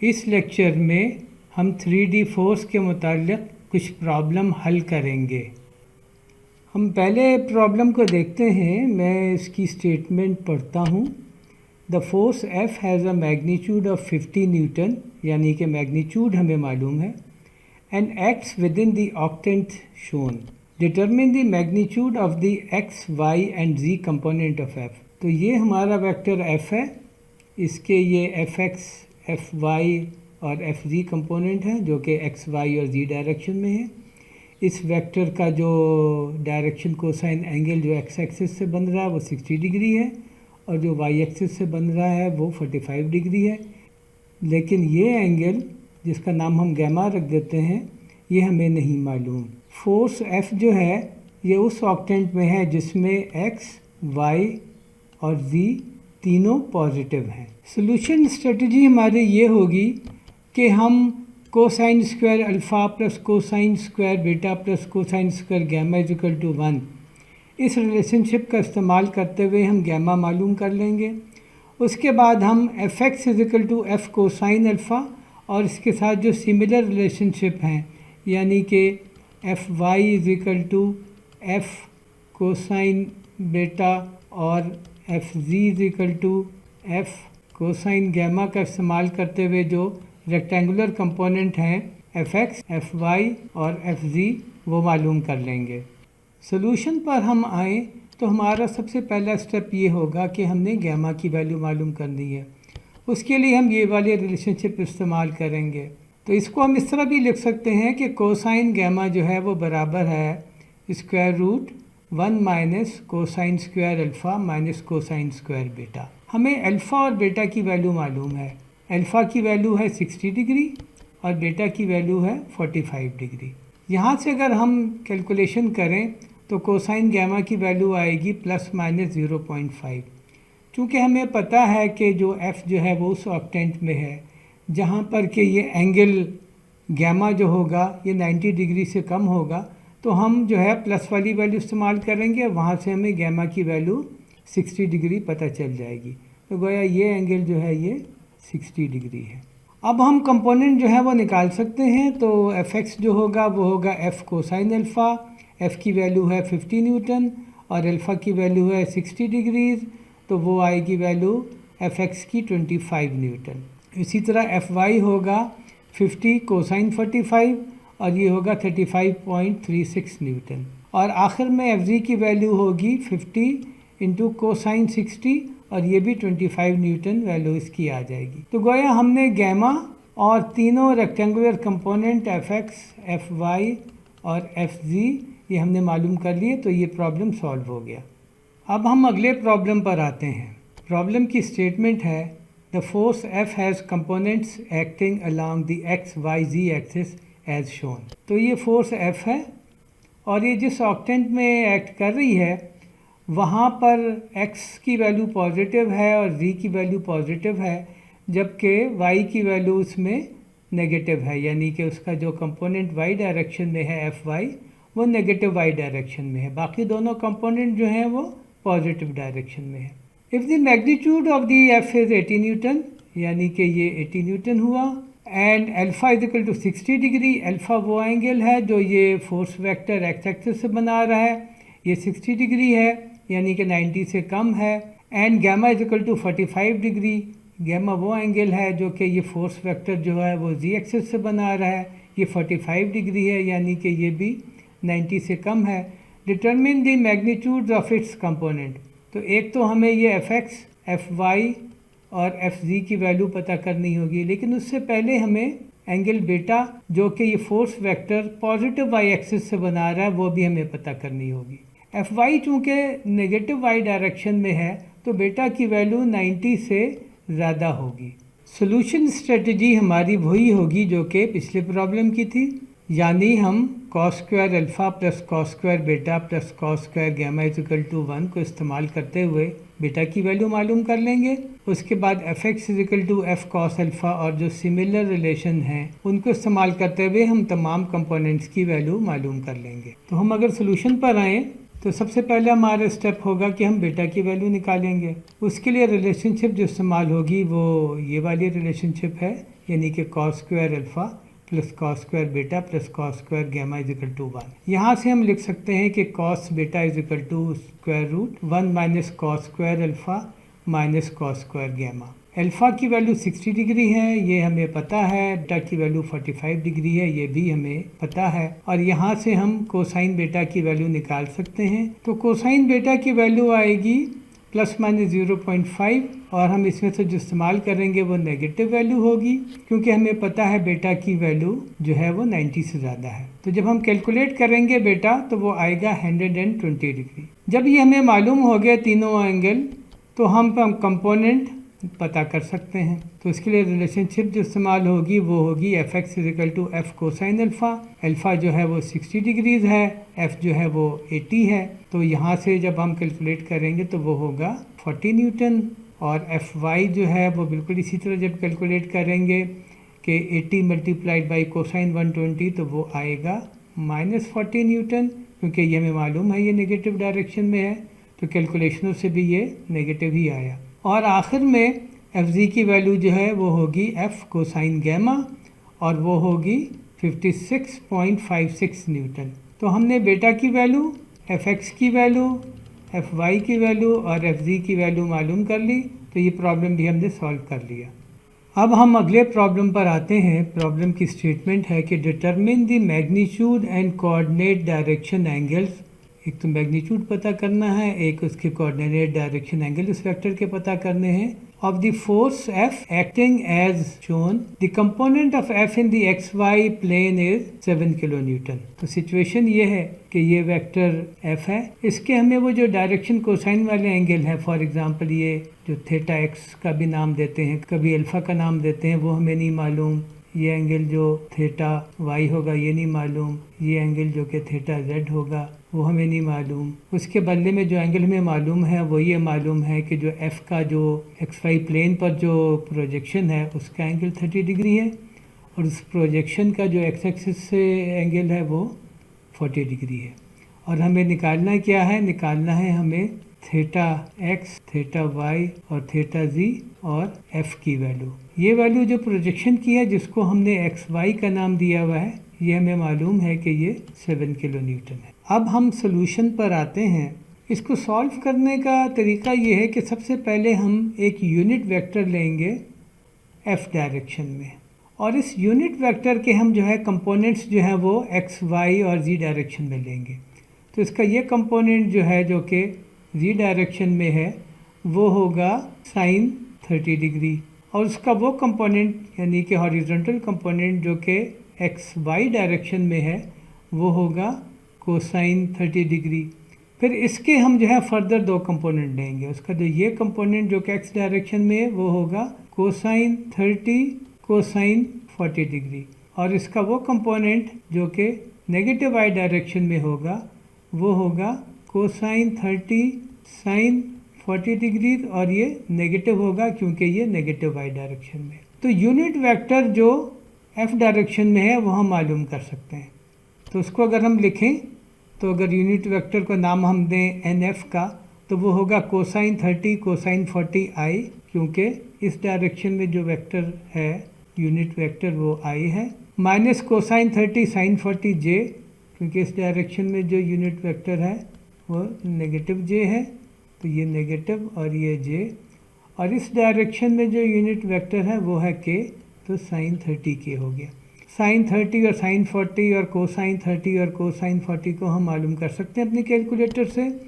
इस लेक्चर में हम 3D फोर्स के मुताल्लिक़ कुछ प्रॉब्लम हल करेंगे। हम पहले प्रॉब्लम को देखते हैं। मैं इसकी स्टेटमेंट पढ़ता हूँ। The force F has a magnitude of 50 Newton, यानी कि मैग्नीट्यूड हमें मालूम है, and acts with in the octant shown. Determine the magnitude of the x, y and z component of F। तो ये हमारा वेक्टर F है, इसके ये Fx, Fy और Fz कंपोनेंट हैं जो कि x, y और z डायरेक्शन में है। इस वेक्टर का जो डायरेक्शन कोसाइन एंगल जो x एक्सिस से बन रहा है वो 60 डिग्री है और जो y एक्सिस से बन रहा है वो 45 डिग्री है। लेकिन ये एंगल जिसका नाम हम गैमा रख देते हैं, ये हमें नहीं मालूम। फोर्स F जो है ये उस ऑक्टेंट में है जिसमें x, y और z तीनों पॉजिटिव हैं। सोल्यूशन स्ट्रेटजी हमारी ये होगी कि हम cosine square alpha plus cosine square beta plus cosine square gamma is equal to 1, इस रिलेशनशिप का इस्तेमाल करते हुए हम गैमा मालूम कर लेंगे। उसके बाद हम F X is equal to F cosine alpha और इसके साथ जो सिमिलर रिलेशनशिप हैं, यानी कि F Y is equal to F cosine beta और F Z is equal to F cosine gamma का इस्तेमाल करते हुए जो रेक्टेंगुलर कंपोनेंट हैं एफ एक्स, एफ वाई और एफ जी वो मालूम कर लेंगे। सोल्यूशन पर हम आएँ तो हमारा सबसे पहला स्टेप ये होगा कि हमने गैमा की वैल्यू मालूम करनी है। उसके लिए हम ये वाले रिलेशनशिप इस्तेमाल करेंगे। तो इसको हम इस तरह भी लिख सकते हैं कि कोसाइन गैमा जो है वो बराबर है square root 1 minus cosine square alpha minus cosine square beta. हमें अल्फ़ा और बेटा की वैल्यू मालूम है। अल्फ़ा की वैल्यू है 60 डिग्री और बेटा की वैल्यू है 45 डिग्री। यहाँ से अगर हम कैलकुलेशन करें तो कोसाइन गैमा की वैल्यू आएगी प्लस माइनस 0.5। चूँकि हमें पता है कि जो f जो है वो उस ऑक्टेंट में है जहाँ पर कि ये एंगल गैमा जो होगा ये 90 डिग्री से कम होगा, तो हम जो है प्लस वाली वैल्यू इस्तेमाल करेंगे। वहाँ से हमें गैमा की वैल्यू 60 डिग्री पता चल जाएगी। तो गोया ये एंगल जो है ये 60 डिग्री है। अब हम कंपोनेंट जो है वो निकाल सकते हैं। तो एफ एक्स जो होगा वो होगा एफ़ कोसाइन अल्फ़ा, एफ़ की वैल्यू है 50 न्यूटन और अल्फ़ा की वैल्यू है 60 डिग्रीज़, तो वो आएगी वैल्यू एफ एक्स की 25 न्यूटन। इसी तरह एफ वाई होगा 50 कोसाइन 45 और ये होगा 35.36 न्यूटन। और आखिर में एफ जी की वैल्यू होगी 50 इंटू कोसाइन 60 और ये भी 25 न्यूटन वैल्यू इसकी आ जाएगी। तो गोया हमने गैमा और तीनों rectangular component F X, F Y और एफ जी ये हमने मालूम कर लिए। तो ये प्रॉब्लम सॉल्व हो गया। अब हम अगले प्रॉब्लम पर आते हैं। प्रॉब्लम की स्टेटमेंट है the force F has components acting along the X Y Z axis as shown. तो ये फोर्स F है और ये जिस ऑक्टेंट में एक्ट कर रही है वहाँ पर x की वैल्यू पॉजिटिव है और z की वैल्यू पॉजिटिव है, जबकि y की वैल्यू उसमें नेगेटिव है, यानी कि उसका जो कंपोनेंट y डायरेक्शन में है एफ वाई वो नेगेटिव y डायरेक्शन में है। बाकी दोनों कंपोनेंट जो हैं वो पॉजिटिव डायरेक्शन में है। If the magnitude of the F is 80 newton, यानी कि ये 80 न्यूटन हुआ, and alpha is equal to 60 degree. Alpha वो एंगल है जो ये फोर्स वेक्टर एक्स एक्सिस से बना रहा है, ये 60 डिग्री है यानी कि 90 से कम है। And gamma is equal to 45 degree. Gamma वो एंगल है जो कि ये फोर्स वेक्टर जो है वो जी एक्सिस से बना रहा है, ये 45 डिग्री है यानी कि ये भी 90 से कम है। Determine the magnitude of its component. तो एक तो हमें ये एफ एक्स, एफ वाई और एफ जी की वैल्यू पता करनी होगी, लेकिन उससे पहले हमें एंगल बेटा जो कि ये force vector positive Y axis से बना रहा है वो भी हमें पता करनी होगी। एफ वाई चूँकि नेगेटिव वाई डायरेक्शन में है तो बेटा की वैल्यू 90 से ज़्यादा होगी। सोल्यूशन स्ट्रेटजी हमारी वही होगी जो कि पिछले प्रॉब्लम की थी, यानी हम cos square alpha plus cos square beta plus cos square gamma is equal to 1 को इस्तेमाल करते हुए बेटा की वैल्यू मालूम कर लेंगे। उसके बाद F X is equal to F cos alpha और जो सिमिलर रिलेशन हैं उनको इस्तेमाल करते हुए हम तमाम कंपोनेंट्स की वैल्यू मालूम कर लेंगे। तो हम अगर सोल्यूशन पर आएँ तो सबसे पहले हमारा स्टेप होगा कि हम बीटा की वैल्यू निकालेंगे। उसके लिए रिलेशनशिप जो इस्तेमाल होगी वो ये वाली रिलेशनशिप है, यानी कि cos square alpha plus cos square beta plus cos square gamma is equal to 1। यहाँ से हम लिख सकते हैं कि cos beta is equal to square root 1 minus cos square alpha minus cos square gamma. Alpha की वैल्यू 60 डिग्री है, ये हमें पता है। बीटा की वैल्यू 45 डिग्री है, ये भी हमें पता है। और यहाँ से हम कोसाइन बीटा की वैल्यू निकाल सकते हैं। तो कोसाइन बीटा की वैल्यू आएगी प्लस माइनस 0.5 और हम इसमें से जो इस्तेमाल करेंगे वो नेगेटिव वैल्यू होगी, क्योंकि हमें पता है बीटा की वैल्यू जो है वो 90 से ज़्यादा है। तो जब हम कैलकुलेट करेंगे बीटा तो वो आएगा 120 डिग्री। जब ये हमें मालूम हो गया तीनों एंगल, तो हम कंपोनेंट पता कर सकते हैं। तो इसके लिए रिलेशनशिप जो इस्तेमाल होगी वो होगी F X is equal to F cosine alpha. Alpha जो है वो 60 डिग्रीज है, एफ जो है वो 80 है। तो यहाँ से जब हम कैलकुलेट करेंगे तो वो होगा 40 न्यूटन। और एफ वाई जो है वो बिल्कुल इसी तरह जब कैलकुलेट करेंगे कि 80 मल्टीप्लाइड बाई कोसाइन 120 तो वो आएगा -40 न्यूटन, क्योंकि ये हमें मालूम है ये नेगेटिव डायरेक्शन में है। तो कैलकुलेशनों से भी ये नेगेटिव ही आया। और आखिर में एफ जी की वैल्यू जो है वो होगी एफ कोसाइन गैमा और वो होगी 56.56 न्यूटन। तो हमने बीटा की वैल्यू, एफ एक्स की वैल्यू, एफ वाई की वैल्यू और एफ जी की वैल्यू मालूम कर ली। तो ये प्रॉब्लम भी हमने सॉल्व कर लिया। अब हम अगले प्रॉब्लम पर आते हैं। प्रॉब्लम की स्टेटमेंट है कि determine the magnitude and coordinate direction angles. एक तो मैग्नीट्यूड पता करना है, एक उसके कोऑर्डिनेट डायरेक्शन एंगल इस वेक्टर के पता करने हैं। Of the force F acting as shown, the component of F in the X Y plane is 7 kilo newton. तो सिचुएशन ये है कि ये वेक्टर एफ है, इसके हमें वो जो डायरेक्शन कोसाइन वाले एंगल है, फॉर एग्जांपल ये जो थीटा एक्स का भी नाम देते हैं, कभी अल्फा का नाम देते हैं, वो हमें नहीं मालूम। ये एंगल जो थीटा वाई होगा ये नहीं मालूम। ये एंगल जो कि थीटा जेड होगा वो हमें नहीं मालूम। उसके बदले में जो एंगल हमें मालूम है वो ये मालूम है कि जो एफ़ का जो एक्स वाई प्लेन पर जो प्रोजेक्शन है उसका एंगल 30 डिग्री है और उस प्रोजेक्शन का जो एक्स एक्सिस से एंगल है वो 40 डिग्री है। और हमें निकालना क्या है? निकालना है हमें थीटा एक्स, थीटा वाई और थीटा जी और एफ़ की वैल्यू। ये वैल्यू जो प्रोजेक्शन की है जिसको हमने एक्स वाई का नाम दिया हुआ है, ये हमें मालूम है कि ये 7 किलो न्यूटन है। अब हम सोल्यूशन पर आते हैं। इसको सॉल्व करने का तरीका ये है कि सबसे पहले हम एक यूनिट वेक्टर लेंगे एफ डायरेक्शन में, और इस यूनिट वेक्टर के हम जो है कंपोनेंट्स जो है वो एक्स वाई और जी डायरेक्शन में लेंगे। तो इसका ये कंपोनेंट जो है जो कि जी डायरेक्शन में है वो होगा साइन 30 डिग्री, और उसका वो कंपोनेंट यानी कि हॉरिजॉन्टल कंपोनेंट जो कि एक्स वाई डायरेक्शन में है वो होगा कोसाइन 30 डिग्री। फिर इसके हम जो है फर्दर दो कंपोनेंट लेंगे। उसका जो ये कंपोनेंट जो कि एक्स डायरेक्शन में है वो होगा कोसाइन 30 कोसाइन 40 डिग्री, और इसका वो कंपोनेंट जो कि नेगेटिव वाई डायरेक्शन में होगा वो होगा कोसाइन 30 साइन 40 डिग्री, और ये नेगेटिव होगा क्योंकि ये नेगेटिव वाई डायरेक्शन में। तो यूनिट वेक्टर जो एफ डायरेक्शन में है वो हम मालूम कर सकते हैं। तो उसको अगर हम लिखें तो अगर यूनिट वेक्टर को नाम हम दें एन एफ का तो वो होगा कोसाइन 30 कोसाइन 40 आई, क्योंकि इस डायरेक्शन में जो वेक्टर है यूनिट वेक्टर वो आई है, माइनस कोसाइन 30 साइन 40 जे, क्योंकि इस डायरेक्शन में जो यूनिट वेक्टर है वो नेगेटिव जे है, तो ये नेगेटिव और ये जे, और इस डायरेक्शन में जो यूनिट वेक्टर है वो है के, तो साइन 30 के हो गया। साइन 30 और साइन 40 और कोसाइन 30 और कोसाइन 40 को हम मालूम कर सकते हैं अपने कैलकुलेटर से,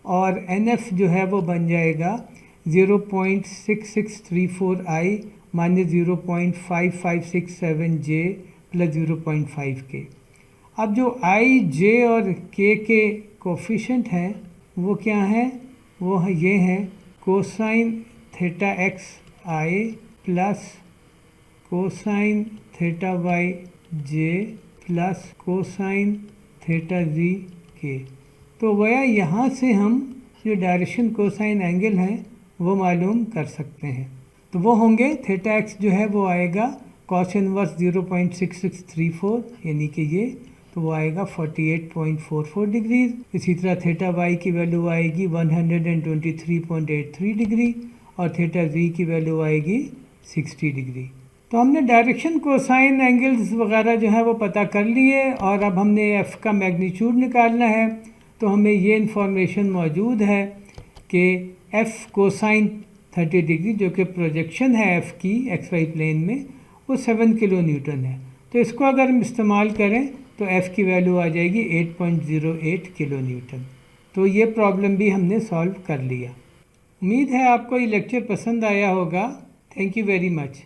और एन एफ जो है वो बन जाएगा 0.6634 आई माइनस 0.5567 जे प्लस 0.5 के। अब जो आई जे और के कोफिशेंट हैं वो क्या हैं? वो ये हैं कोसाइन थीटा एक्स आई प्लस कोसाइन थीटा वाई जे प्लस कोसाइन थीटा जी के। तो वह यहाँ से हम जो डायरेक्शन कोसाइन एंगल हैं वो मालूम कर सकते हैं। तो वो होंगे थीटा एक्स जो है वो आएगा कॉस इनवर्स 0.6634 यानी कि ये, तो वो आएगा 48.44 डिग्रीज। इसी तरह थीटा वाई की वैल्यू आएगी 123.83 डिग्री और थीटा जी की वैल्यू आएगी 60 डिग्री। तो हमने डायरेक्शन कोसाइन एंगल्स वगैरह जो है वो पता कर लिए और अब हमने एफ़ का मैग्नीट्यूड निकालना है। तो हमें ये इन्फॉर्मेशन मौजूद है कि एफ़ कोसाइन 30 डिग्री जो कि प्रोजेक्शन है एफ़ की एक्स वाई प्लेन में वो 7 किलो न्यूटन है। तो इसको अगर हम इस्तेमाल करें तो एफ़ की वैल्यू आ जाएगी 8.08 किलो न्यूटन। तो ये प्रॉब्लम भी हमने सॉल्व कर लिया। उम्मीद है आपको ये लेक्चर पसंद आया होगा। Thank you very much.